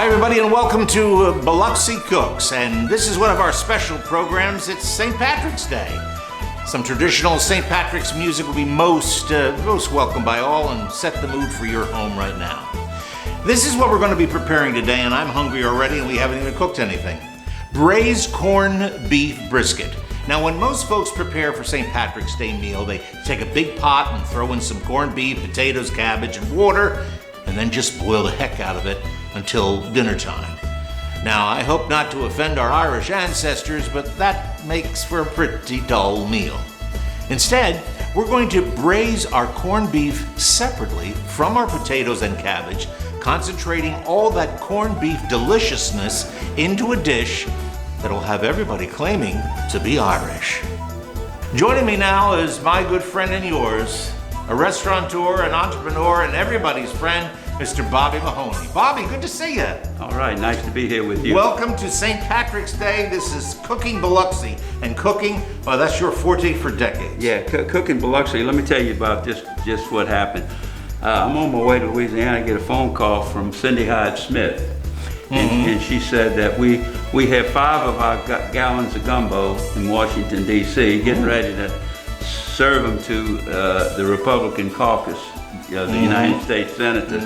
Hi everybody and welcome to Biloxi Cooks, and this is one of our special programs. It's St. Patrick's Day. Some traditional St. Patrick's music will be most welcome by all and set the mood for your home right now. This is what we're going to be preparing today, and I'm hungry already and we haven't even cooked anything. Braised corned beef brisket. Now when most folks prepare for St. Patrick's Day meal, they take a big pot and throw in some corned beef, potatoes, cabbage, and water, and then just boil the heck out of it until dinner time. Now, I hope not to offend our Irish ancestors, but that makes for a pretty dull meal. Instead, we're going to braise our corned beef separately from our potatoes and cabbage, concentrating all that corned beef deliciousness into a dish that'll have everybody claiming to be Irish. Joining me now is my good friend and yours, a restaurateur, an entrepreneur, and everybody's friend, Mr. Bobby Mahoney. Bobby, good to see you. All right, nice to be here with you. Welcome to St. Patrick's Day. This is Cooking Biloxi, and cooking, well, that's your forte for decades. Yeah, Cooking Biloxi. Let me tell you about just what happened. I'm on my way to Louisiana. I get a phone call from Cindy Hyde-Smith, and she said that we have 5 of our gallons of gumbo in Washington, D.C., getting ready to serve them to the Republican caucus, the United States Senators.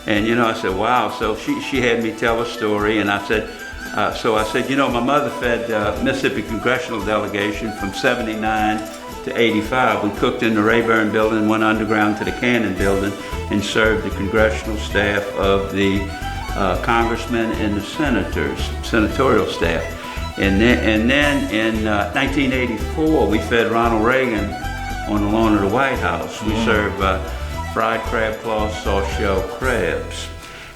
And I said, wow. So she had me tell a story, and I said, my mother fed Mississippi congressional delegation from 79 to 85. We cooked in the Rayburn building, went underground to the Cannon building, and served the congressional staff of the congressmen and the senatorial staff. And then in 1984, we fed Ronald Reagan on the lawn of the White House. We served fried crab claws, soft shell crabs.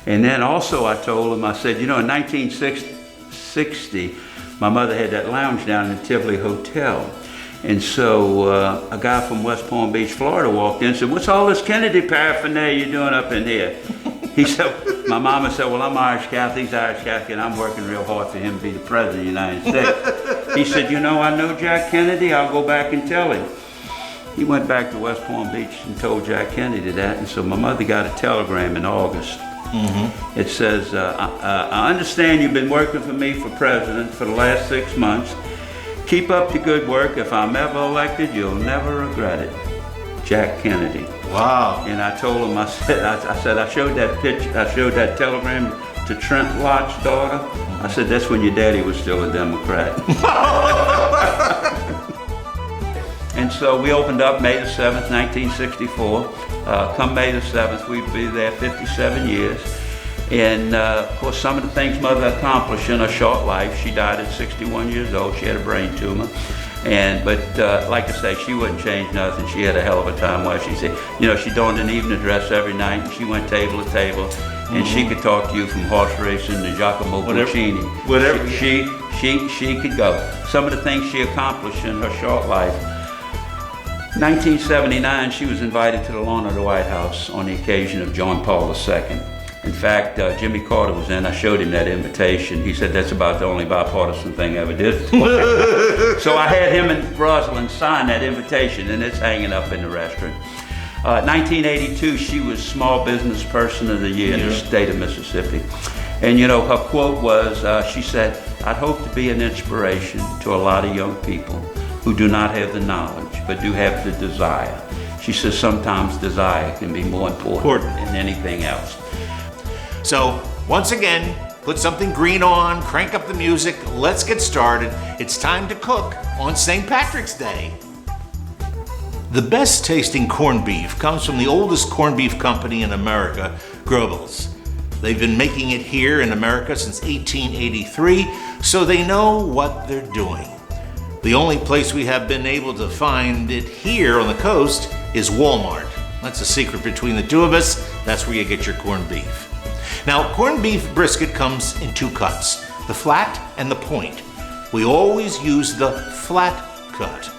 And then also I told him, I said, in 1960, my mother had that lounge down in the Tivoli Hotel. And so a guy from West Palm Beach, Florida walked in and said, "What's all this Kennedy paraphernalia you're doing up in here?" He said, my mama said, "Well, I'm Irish Catholic, he's Irish Catholic, and I'm working real hard for him to be the president of the United States." He said, "I know Jack Kennedy, I'll go back and tell him." He went back to West Palm Beach and told Jack Kennedy that, and so my mother got a telegram in August. It says, I understand you've been working for me for president for the last 6 months. Keep up the good work. If I'm ever elected, you'll never regret it. Jack Kennedy. Wow. And I told him, I showed that telegram to Trent Lott's daughter. I said, that's when your daddy was still a Democrat. And so we opened up May the 7th, 1964. Come May the 7th, we'd be there 57 years. And of course, some of the things Mother accomplished in her short life, she died at 61 years old. She had a brain tumor. But like I say, she wouldn't change nothing. She had a hell of a time while she said, she donned an evening dress every night, and she went table to table, and she could talk to you from horse racing to Giacomo Puccini. Whatever. She could go. Some of the things she accomplished in her short life. 1979, she was invited to the lawn of the White House on the occasion of John Paul II. In fact, Jimmy Carter was in. I showed him that invitation. He said, that's about the only bipartisan thing I ever did. So I had him and Rosalind sign that invitation, and it's hanging up in the restaurant. 1982, she was Small Business Person of the Year in the state of Mississippi. And her quote was, she said, "I'd hope to be an inspiration to a lot of young people who do not have the knowledge, but do have the desire." She says sometimes desire can be more important than anything else. So, once again, put something green on, crank up the music, let's get started. It's time to cook on St. Patrick's Day. The best tasting corned beef comes from the oldest corned beef company in America, Grovel's. They've been making it here in America since 1883, so they know what they're doing. The only place we have been able to find it here on the coast is Walmart. That's a secret between the two of us. That's where you get your corned beef. Now, corned beef brisket comes in 2 cuts, the flat and the point. We always use the flat cut.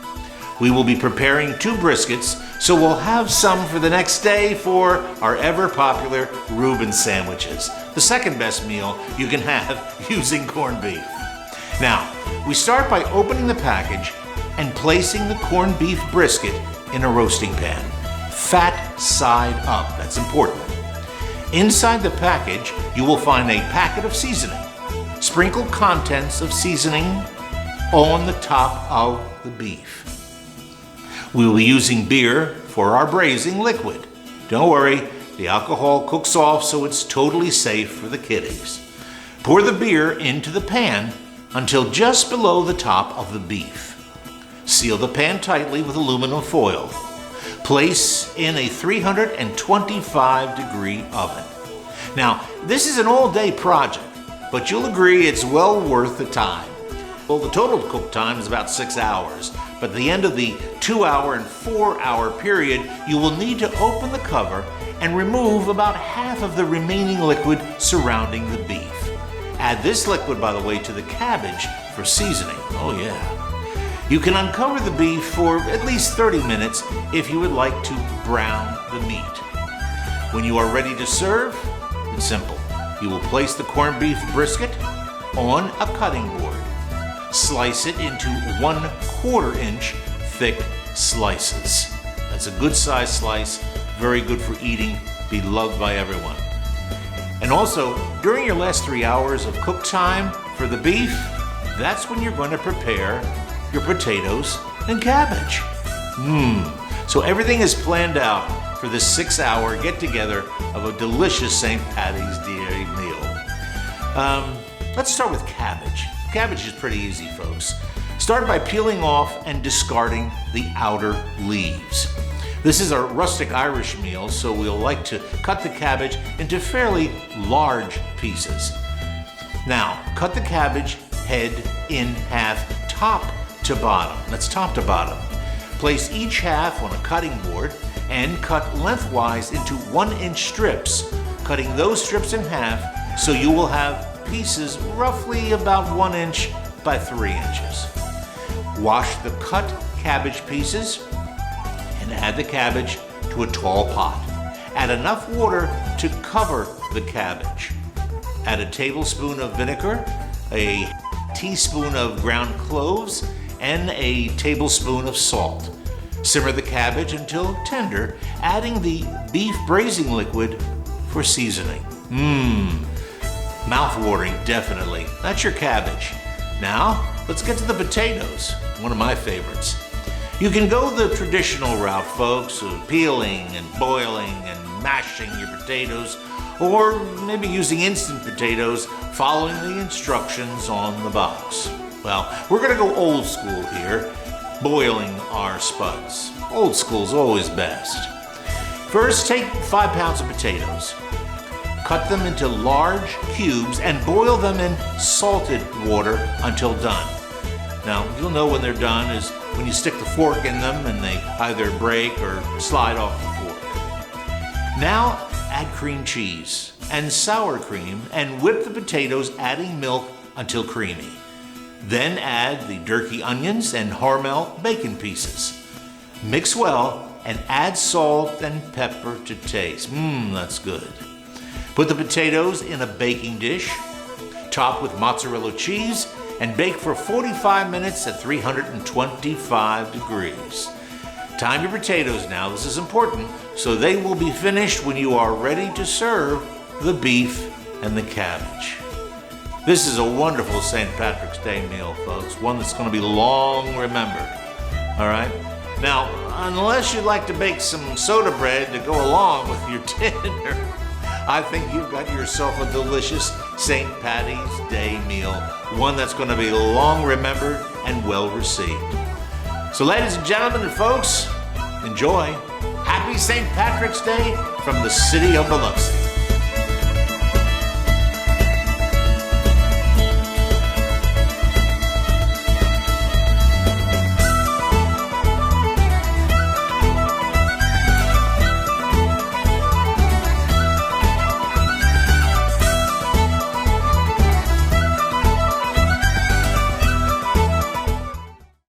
We will be preparing 2 briskets, so we'll have some for the next day for our ever popular Reuben Sandwiches, the second best meal you can have using corned beef. Now, we start by opening the package and placing the corned beef brisket in a roasting pan, fat side up. That's important. Inside the package, you will find a packet of seasoning. Sprinkle contents of seasoning on the top of the beef. We will be using beer for our braising liquid. Don't worry, the alcohol cooks off so it's totally safe for the kiddies. Pour the beer into the pan until just below the top of the beef. Seal the pan tightly with aluminum foil. Place in a 325-degree oven. Now, this is an all-day project, but you'll agree it's well worth the time. Well, the total cook time is about 6 hours, but at the end of the 2-hour and 4-hour period, you will need to open the cover and remove about half of the remaining liquid surrounding the beef. Add this liquid, by the way, to the cabbage for seasoning. Oh yeah. You can uncover the beef for at least 30 minutes if you would like to brown the meat. When you are ready to serve, it's simple. You will place the corned beef brisket on a cutting board. Slice it into 1/4 inch thick slices. That's a good size slice, very good for eating, be loved by everyone. And also, during your last 3 hours of cook time for the beef, that's when you're going to prepare your potatoes and cabbage. So everything is planned out for this 6-hour get-together of a delicious St. Patty's Day meal. Let's start with cabbage. Cabbage is pretty easy, folks. Start by peeling off and discarding the outer leaves. This is a rustic Irish meal, so we'll like to cut the cabbage into fairly large pieces. Now, cut the cabbage head in half, top to bottom. That's top to bottom. Place each half on a cutting board and cut lengthwise into 1-inch strips, cutting those strips in half so you will have pieces roughly about 1 inch by 3 inches. Wash the cut cabbage pieces and add the cabbage to a tall pot. Add enough water to cover the cabbage. Add a tablespoon of vinegar, a teaspoon of ground cloves, and a tablespoon of salt. Simmer the cabbage until tender, adding the beef braising liquid for seasoning. Mouth-watering, definitely. That's your cabbage. Now, let's get to the potatoes, one of my favorites. You can go the traditional route, folks, of peeling and boiling and mashing your potatoes, or maybe using instant potatoes, following the instructions on the box. Well, we're gonna go old school here, boiling our spuds. Old school's always best. First, take 5 pounds of potatoes. Cut them into large cubes and boil them in salted water until done. Now, you'll know when they're done is when you stick the fork in them and they either break or slide off the fork. Now, add cream cheese and sour cream and whip the potatoes, adding milk until creamy. Then add the Durkee onions and Hormel bacon pieces. Mix well and add salt and pepper to taste. That's good. Put the potatoes in a baking dish, top with mozzarella cheese, and bake for 45 minutes at 325 degrees. Time your potatoes now, this is important, so they will be finished when you are ready to serve the beef and the cabbage. This is a wonderful St. Patrick's Day meal, folks, one that's going to be long remembered. All right? Now, unless you'd like to bake some soda bread to go along with your dinner, I think you've got yourself a delicious St. Patty's Day meal, one that's going to be long remembered and well received. So ladies and gentlemen and folks, enjoy. Happy St. Patrick's Day from the city of Biloxi.